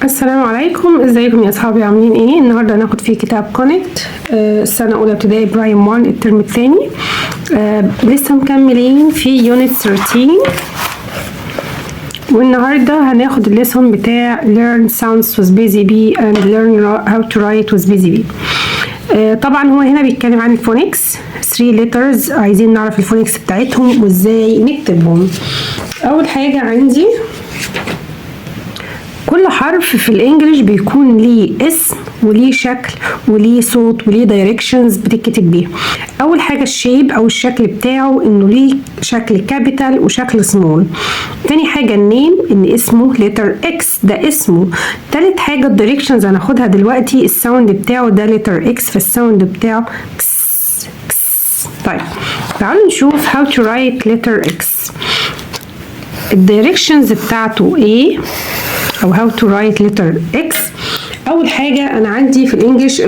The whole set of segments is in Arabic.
السلام عليكم، ازيكم يا اصحابي؟ عاملين ايه؟ النهارده هناخد فيه كتاب كونكت السنه الاولى ابتدائي برايم 1 الترم الثاني. لسه مكملين في يونت 13 والنهارده هناخد الليسون بتاع learn sounds with busy bee and learn how to write with busy bee. طبعا هو هنا بيتكلم عن الفونكس 3 letters، عايزين نعرف الفونكس بتاعتهم وازاي نكتبهم. اول حاجه عندي كل حرف في الانجليش بيكون ليه اسم وليه شكل وليه صوت وليه دايركشنز بتتكتب بيه. اول حاجه الشيب او الشكل بتاعه انه ليه شكل كابيتال وشكل سمول. تاني حاجه النيم ان اسمه لتر اكس ده اسمه. تالت حاجه الدايركشنز هناخدها دلوقتي، الساوند بتاعه ده لتر اكس فالساوند بتاعه كس كس. طيب تعالوا نشوف how to write letter x. الدايركشنز بتاعته ايه او how to write letter x. اول حاجه انا عندي في الانجليش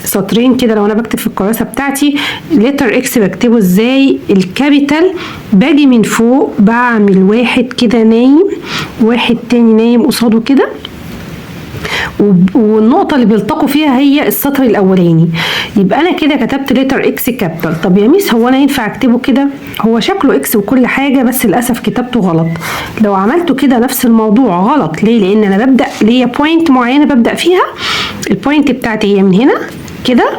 سطرين كده، لو انا بكتب في الكراسه بتاعتي letter x بكتبه ازاي؟ الكابيتال باجي من فوق بعمل واحد كده نايم، واحد تاني نايم قصاده كده، والنقطة اللي بيلتقوا فيها هي السطر الأولاني، يبقى أنا كده كتبت لتر إكس كابيتال. طب يا ميس هو أنا ينفع أكتبه كده؟ هو شكله إكس وكل حاجة بس للأسف كتابته غلط. لو عملته كده نفس الموضوع غلط. ليه؟ لأن أنا ببدأ ليا بوينت معينة ببدأ فيها، البوينت بتاعتي هي من هنا كده،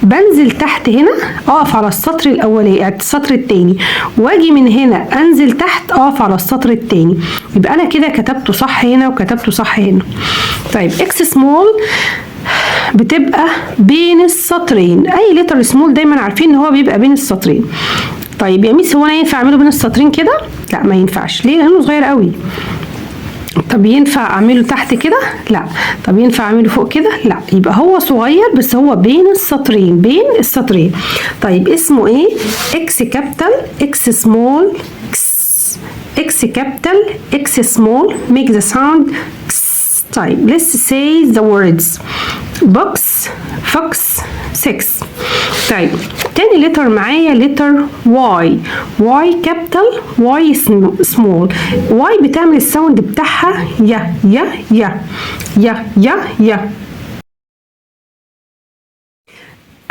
بنزل تحت هنا اقف على السطر الاولاني السطر التاني، واجي من هنا انزل تحت اقف على السطر التاني، يبقى انا كده كتبته صح هنا وكتبته صح هنا. طيب اكس سمول بتبقى بين السطرين، اي لتر سمول دايما عارفين ان هو بيبقى بين السطرين. طيب يا ميس هو انا ينفع اعمله بين السطرين كده؟ لا ما ينفعش. ليه؟ لانه صغير قوي. طب ينفع اعمله تحت كده؟ لا. طب ينفع اعمله فوق كده؟ لا. يبقى هو صغير بس هو بين السطرين، بين السطرين. طيب اسمه ايه؟ اكس كابيتال اكس سمول اكس كابيتال اكس سمول make the sound x. طيب let's say the words box fox 6. طيب تاني لتر معايا لتر واي، واي كابيتال واي سمول. واي بتعمل الساوند بتاعها يا يا يا يا يا يا.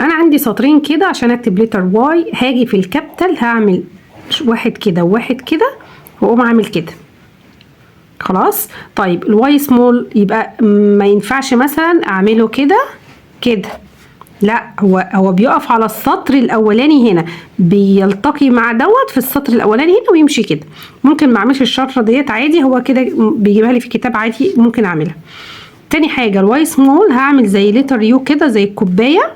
انا عندي سطرين كده عشان اكتب لتر واي، هاجي في الكابيتال هعمل واحد كده وواحد كده واقوم عامل كده خلاص. طيب الواي سمول يبقى ما ينفعش مثلا اعمله كده كده، لا هو بيقف على السطر الاولاني هنا، بيلتقي مع دوت في السطر الاولاني هنا ويمشي كده. ممكن ما اعملش الشطره ديت عادي، هو كده بيجيبها لي في الكتاب عادي ممكن اعملها. تاني حاجه الواي سمول هعمل زي لتر يو كده زي الكوبايه،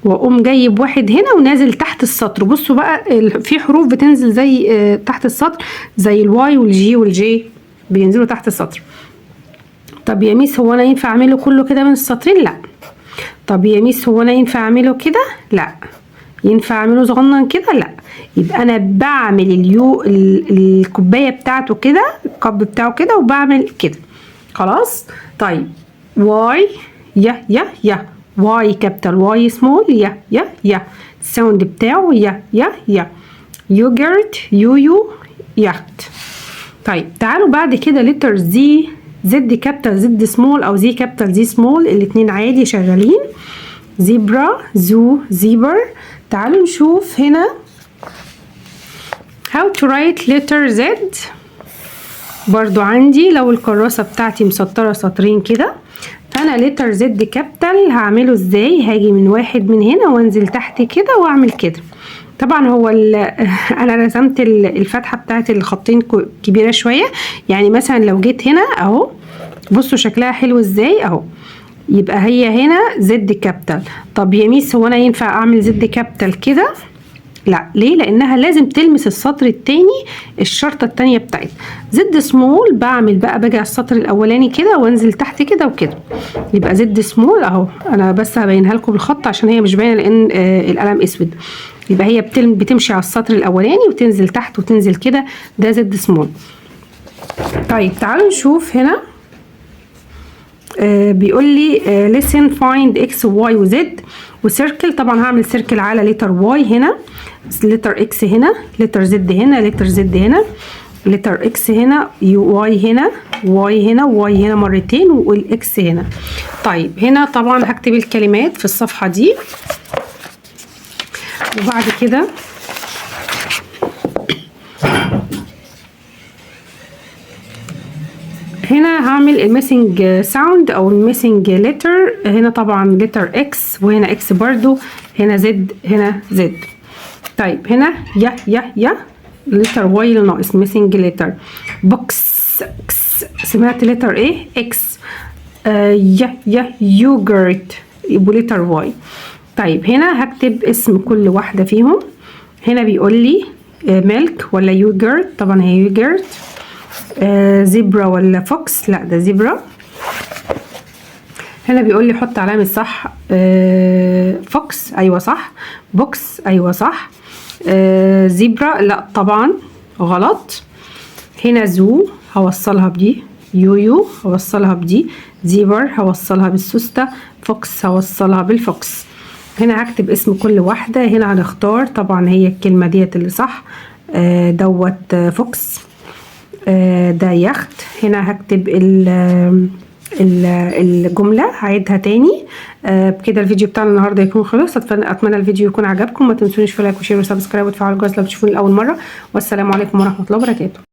واقوم جايب واحد هنا ونازل تحت السطر. بصوا بقى في حروف بتنزل زي تحت السطر زي الواي والجي والجي بينزلوا تحت السطر. طب يا ميس هو انا ينفع اعمله كله كده من السطرين؟ لا. طب يا ميس هو انا ينفع اعمله كده؟ لا. ينفع اعمله صغنن كده؟ لا. يبقى انا بعمل الكوبايه بتاعته كده، الكب بتاعه كده، وبعمل كده خلاص. طيب واي يا يا يا، واي كابيتال واي سمول يا يا يا، الساوند بتاعه يا يا يا. يوجرت يو يو يخت. طيب تعالوا بعد كده لتر زي، زد كابيتال زد سمول او زي كابيتال زي سمول، الاتنين عادي شغالين. زيبرا زو زيبر. تعالوا نشوف هنا how to write letter Z. برضو عندي لو الكراسة بتاعتي مسطرة سطرين كده، فانا لتر زد كابيتال هعمله ازاي؟ هاجي من واحد من هنا وانزل تحت كده واعمل كده. طبعا هو انا رسمت الفتحه بتاعت الخطين كبيره شويه، يعني مثلا لو جيت هنا اهو بصوا شكلها حلو ازاي اهو، يبقى هي هنا زد كابيتال. طب يا ميس هو انا ينفع اعمل زد كابيتال كده؟ لا. ليه؟ لانها لازم تلمس السطر التاني الشرطه التانيه بتاعتها. زد سمول بعمل بقى باجي على السطر الاولاني كده وانزل تحت كده وكده، يبقى زد سمول اهو. انا بس هبينها لكم بالخط عشان هي مش باينه لان القلم اسود. يبقى هي بتمشي على السطر الاولاني وتنزل تحت وتنزل كده، ده زد سمول. طيب تعالوا نشوف هنا بيقول لي listen find x و y و z وسيركل. طبعا هعمل سيركل على لتر y هنا، لتر x هنا، لتر z هنا، لتر z هنا. لتر اكس هنا، واي هنا، واي هنا، واي هنا مرتين، والاكس هنا. طيب هنا طبعا هكتب الكلمات في الصفحة دي، وبعد كده هنا هعمل الميسنج ساوند او الميسنج لتر. هنا طبعا لتر اكس، وهنا اكس برضو، هنا زد، هنا زد. طيب هنا يا لتر واي اللي ناقص، ميسنج لتر. بوكس، سمعت لتر ايه؟ اكس. يوجرت، يبقوا لتر واي. طيب هنا هكتب اسم كل واحدة فيهم. هنا بيقول لي ميلك ولا يوجرت؟ طبعا هي يوجرت. زيبرا ولا فوكس؟ لا ده زيبرا. هنا بيقول لي حط علامة صح. فوكس، ايوه صح. بوكس، ايوه صح. زيبرا، لا طبعا غلط. هنا زو هوصلها بدي، يويو هوصلها بدي، زيبر هوصلها بالسوسته، فوكس هوصلها بالفوكس. هنا هكتب اسم كل واحدة. هنا هنختار طبعا هي الكلمة ديت اللي صح، دوت فوكس، ده يخت. هنا هكتب الجملة، هعيدها تاني. بكده الفيديو بتاعنا النهارده يكون خلص. اتمنى الفيديو يكون عجبكم. ما تنسونيش في لايك وشير وسبسكرايب وتفعلوا الجرس لو بتشوفوني لاول مرة. والسلام عليكم ورحمة الله وبركاته.